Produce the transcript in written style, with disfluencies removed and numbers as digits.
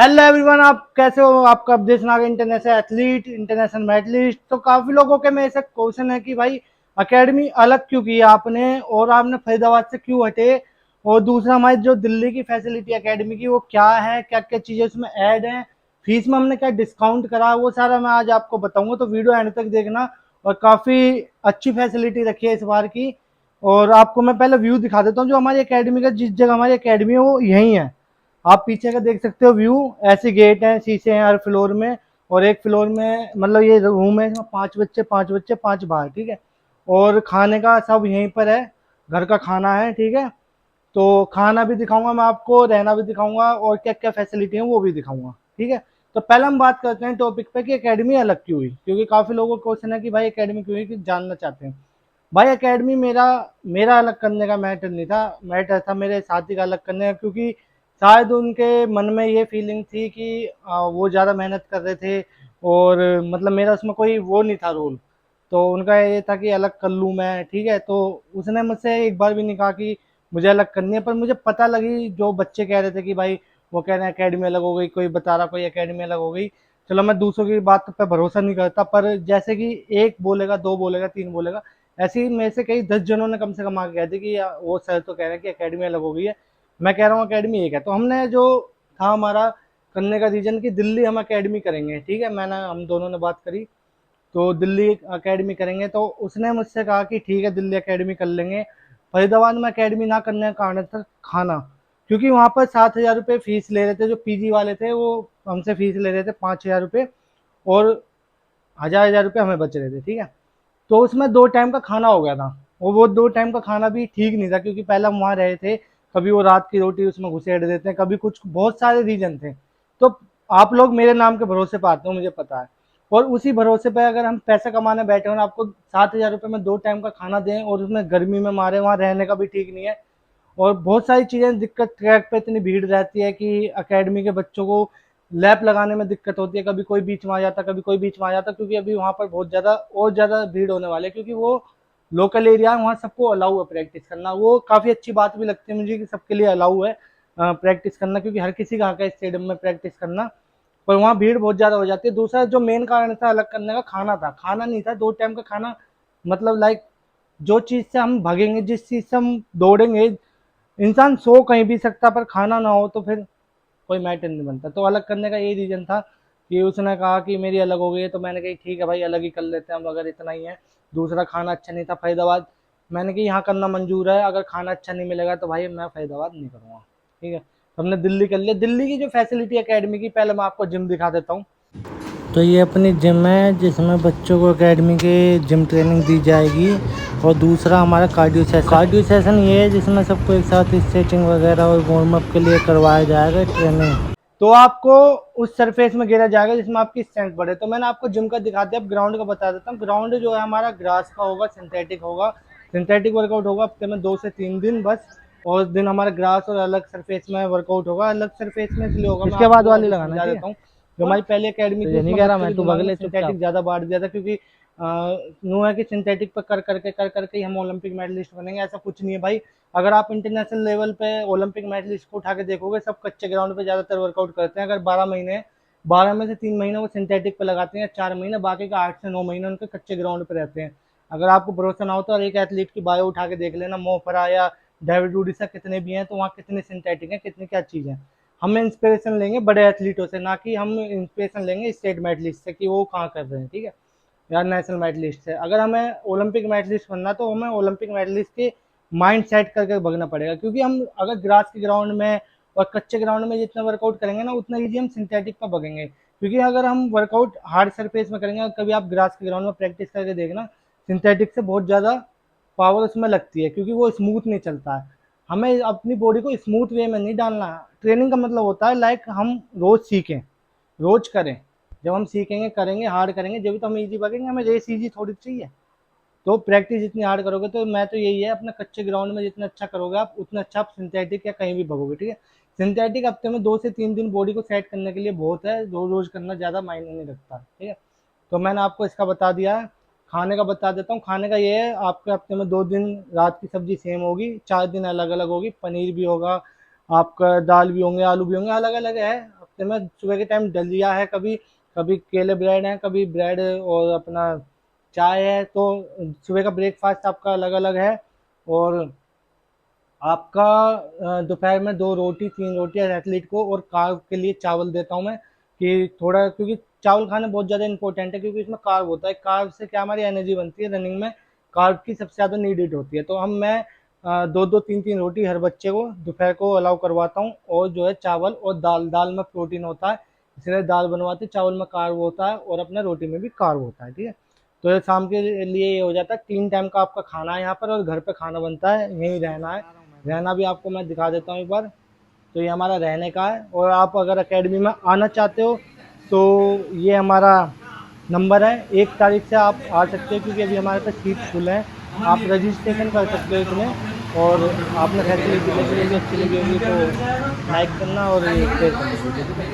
Hello everyone, आप कैसे हो? आपका अपडेशन आ गया इंटरनेशनल एथलीट, इंटरनेशनल मेडलिस्ट। तो काफी लोगों के में ऐसा क्वेश्चन है कि भाई एकेडमी अलग क्यों की आपने और आपने फरीदाबाद से क्यों हटे। और दूसरा, हमारी जो दिल्ली की फैसिलिटी एकेडमी की वो क्या है, क्या क्या चीजें उसमें ऐड हैं, फीस में हमने क्या डिस्काउंट करा, वो सारा मैं आज आपको बताऊंगा। तो वीडियो एंड तक देखना। और काफी अच्छी फैसिलिटी रखी है इस बार की। और आपको मैं पहले व्यू दिखा देता हूँ जो हमारी एकेडमी का, जिस जगह हमारी एकेडमी है वो यही है। आप पीछे का देख सकते हो व्यू। ऐसे गेट हैं, शीशे हैं हर फ्लोर में। और एक फ्लोर में मतलब ये रूम है, इसमें 5 बच्चे 5 बच्चे 5 बाहर, ठीक है। और खाने का सब यहीं पर है, घर का खाना है, ठीक है। तो खाना भी दिखाऊंगा मैं आपको, रहना भी दिखाऊंगा, और क्या क्या फैसिलिटी है वो भी दिखाऊंगा, ठीक है। तो पहले हम बात करते हैं टॉपिक पे कि एकेडमी अलग क्यों हुई, क्योंकि काफी लोगों को क्वेश्चन है कि भाई एकेडमी क्यों हुई, कि जानना चाहते हैं। भाई एकेडमी मेरा मेरा अलग करने का मैटर नहीं था, मैटर था मेरे साथी का अलग करने का। क्योंकि शायद उनके मन में ये फीलिंग थी कि वो ज़्यादा मेहनत कर रहे थे, और मतलब मेरा उसमें कोई वो नहीं था रोल। तो उनका ये था कि अलग कर लूँ मैं, ठीक है। तो उसने मुझसे एक बार भी नहीं कहा कि मुझे अलग करनी है। पर मुझे पता लगी, जो बच्चे कह रहे थे कि भाई वो कह रहे हैं एकेडमी अलग हो गई, कोई बता रहा कोई एकेडमी अलग हो गई। चलो, मैं दूसरों की बात पे भरोसा नहीं करता, पर जैसे कि एक बोलेगा, दो बोलेगा, तीन बोलेगा, ऐसे ही मेरे से कई 10 जनों ने कम से कम आके कह दी कि वो सर तो कह रहे हैं कि एकेडमी अलग हो गई है, मैं कह रहा हूँ एकेडमी एक है। तो हमने जो था हमारा करने का रीजन कि दिल्ली हम एकेडमी करेंगे, ठीक है। हम दोनों ने बात करी, तो दिल्ली एकेडमी करेंगे। तो उसने मुझसे कहा कि ठीक है, दिल्ली एकेडमी कर लेंगे। फरीदाबाद में एकेडमी ना करने का कारण था खाना। क्योंकि वहाँ पर 7,000 रुपये फीस ले रहे थे, जो पीजी वाले थे वो हमसे फीस ले रहे थे 5,000 रुपये, और 1,000 1,000 रुपये हमें बच रहे थे, ठीक है। तो उसमें 2 टाइम का खाना हो गया था। और वो 2 टाइम का खाना भी ठीक नहीं था, क्योंकि पहले हम वहाँ रहे थे, कभी वो रात की रोटी उसमें घुसेड़ देते हैं, कभी कुछ, बहुत सारे रीजन थे। तो आप लोग मेरे नाम के भरोसे पे आते हो, मुझे पता है। और उसी भरोसे पे अगर हम पैसा कमाने बैठे हो ना, आपको 7,000 रुपये में 2 टाइम का खाना दें और उसमें गर्मी में मारे, वहाँ रहने का भी ठीक नहीं है। और बहुत सारी चीज़ें दिक्कत, ट्रैक पे इतनी भीड़ रहती है कि एकेडमी के बच्चों को लैप लगाने में दिक्कत होती है। कभी कोई बीच में आ जाता, कभी कोई बीच में आ जाता, क्योंकि अभी वहाँ पर बहुत ज़्यादा और ज़्यादा भीड़ होने वाली है। क्योंकि वो लोकल एरिया है, वहाँ सबको अलाउ है प्रैक्टिस करना। वो काफ़ी अच्छी बात भी लगती है मुझे कि सबके लिए अलाउ है प्रैक्टिस करना, क्योंकि हर किसी का हक है स्टेडियम में प्रैक्टिस करना। पर वहाँ भीड़ बहुत ज़्यादा हो जाती है। दूसरा जो मेन कारण था अलग करने का, खाना था। खाना नहीं था, 2 टाइम का खाना। मतलब लाइक, जो चीज़ से हम भागेंगे, जिस चीज़ से हम दौड़ेंगे, इंसान सो कहीं भी सकता, पर खाना ना हो तो फिर कोई मैटर नहीं बनता। तो अलग करने का यही रीज़न था कि उसने कहा कि मेरी अलग हो गई है। तो मैंने कही ठीक है भाई, अलग ही कर लेते हैं हम, अगर इतना ही है। दूसरा, खाना अच्छा नहीं था फरीदाबाद। मैंने कि यहाँ करना मंजूर है, अगर खाना अच्छा नहीं मिलेगा तो भाई मैं फरीदाबाद नहीं करूँगा, ठीक है। तो हमने दिल्ली कर लिया। दिल्ली की जो फैसिलिटी एकेडमी की, पहले मैं आपको जिम दिखा देता हूँ। तो ये अपनी जिम है, जिसमें बच्चों को एकेडमी के जिम ट्रेनिंग दी जाएगी। और दूसरा हमारा कार्डियो सेशन ये है, जिसमें सबको एक साथ स्ट्रेचिंग वगैरह और वार्म अप के लिए करवाया जाएगा ट्रेनिंग। तो आपको उस सरफेस में गिरा जाएगा जिसमें आपकी स्ट्रेंथ बढ़े। तो मैंने आपको जिम का दिखा दिया, अब ग्राउंड का बता देता हूँ। ग्राउंड जो है हमारा ग्रास का होगा, सिंथेटिक होगा। सिंथेटिक वर्कआउट होगा हफ्ते में 2 से 3 दिन बस। और दिन हमारा ग्रास और अलग सरफेस में वर्कआउट होगा। अलग सरफेस में इसलिए होगा, मैं इसके बाद आपको वाली अभी लगाना, समझा ठीक है। देता हूँ। जो हमारी पहली एकेडमी थी तुझे नहीं उसमें कह रहा बच्चों मैं, के तू दिमाग भग में ले सिंथेटिक चुपचाप। ज़्यादा बांट दिया था। क्योंकि यूँ है कि सिंथेटिक पर कर करके ही हम ओलंपिक मेडलिस्ट बनेंगे, ऐसा कुछ नहीं है भाई। अगर आप इंटरनेशनल लेवल पे ओलंपिक मेडलिस्ट को उठा के देखोगे, सब कच्चे ग्राउंड पे ज़्यादातर वर्कआउट करते हैं। अगर 12 महीने, 12 में से 3 महीने वो सिंथेटिक पे लगाते हैं, 4 महीने, बाकी का 8 से 9 महीने उनके कच्चे ग्राउंड पे रहते हैं। अगर आपको भरोसा ना हो तो एक एथलीट की बायो उठा के देख लेना, मो फरा या डेविड उडिसा, कितने भी हैं, तो वहाँ कितने सिंथेटिक हैं, कितनी क्या चीज़ है। हम इंस्पिरेशन लेंगे बड़े एथलीटों से, ना कि हम इंस्पिरेशन लेंगे स्टेट मेडलिस्ट से कि वो कहाँ कर रहे हैं, ठीक है, या नेशनल मेडलिस्ट से। अगर हमें ओलंपिक मेडलिस्ट बनना तो हमें ओलंपिक मेडलिस्ट के माइंड सेट करके भगना पड़ेगा। क्योंकि हम अगर ग्रास के ग्राउंड में और कच्चे ग्राउंड में जितना वर्कआउट करेंगे ना, उतना ईजी हम सिंथेटिक पर भगेंगे। क्योंकि अगर हम वर्कआउट हार्ड सरफेस में करेंगे, कभी आप ग्रास के ग्राउंड में प्रैक्टिस करके देखना, सिंथेटिक से बहुत ज़्यादा पावर उसमें लगती है, क्योंकि वो स्मूथ नहीं चलता है। हमें अपनी बॉडी को स्मूथ वे में नहीं डालना है। ट्रेनिंग का मतलब होता है लाइक हम रोज सीखें, रोज करें। जब हम सीखेंगे, करेंगे, हार्ड करेंगे, जब तो हम इजी भागेंगे। हमें रेस इजी थोड़ी चाहिए। तो प्रैक्टिस जितनी हार्ड करोगे, तो मैं तो यही है, अपने कच्चे ग्राउंड में जितना अच्छा करोगे आप, उतना अच्छा आप सिंथेटिक या कहीं भी भगोगे, ठीक है। सिंथेटिक हफ्ते में 2 से 3 दिन बॉडी को सेट करने के लिए बहुत है, रोज रोज करना ज़्यादा मायने नहीं रखता, ठीक है। तो मैंने आपको इसका बता दिया है। खाने का बता देता हूँ। खाने का ये है, आपके हफ्ते में 2 दिन रात की सब्जी सेम होगी, 4 दिन अलग अलग होगी। पनीर भी होगा, आपका दाल भी होंगे, आलू भी होंगे, अलग अलग है। हफ्ते में सुबह के टाइम दलिया है, कभी कभी केले ब्रेड है, कभी ब्रेड और अपना चाय है। तो सुबह का ब्रेकफास्ट आपका अलग अलग है। और आपका दोपहर में 2 रोटी 3 रोटी एथलीट को, और कार्ब के लिए चावल देता हूँ मैं, कि थोड़ा, क्योंकि चावल खाना बहुत ज़्यादा इंपॉर्टेंट है, क्योंकि इसमें कार्ब होता है। कार्ब से क्या हमारी एनर्जी बनती है रनिंग में, कार्ब की सबसे ज़्यादा नीडेड होती है। तो मैं 2-2 3-3 रोटी हर बच्चे को दोपहर को अलाउ करवाता हूँ। और जो है चावल और दाल, दाल में प्रोटीन होता है, इसलिए दाल बनवाते, चावल में कार्ब होता है और अपना रोटी में भी कार्ब होता है, ठीक है। तो ये शाम के लिए ये हो जाता है, 3 टाइम का आपका खाना है यहाँ पर, और घर पे खाना बनता है, यहीं रहना है। रहना भी आपको मैं दिखा देता हूँ एक बार। तो ये हमारा रहने का है। और आप अगर एकेडमी में आना चाहते हो तो ये हमारा नंबर है, 1 तारीख से आप आ सकते हो, क्योंकि अभी हमारे पास सीट फुल है। आप रजिस्ट्रेशन कर सकते हो इसमें। और आपने फैसिलिटी लगी होगी, अच्छी लगी होगी तो लाइक करना और ये शेयर करना वीडियो, ठीक है।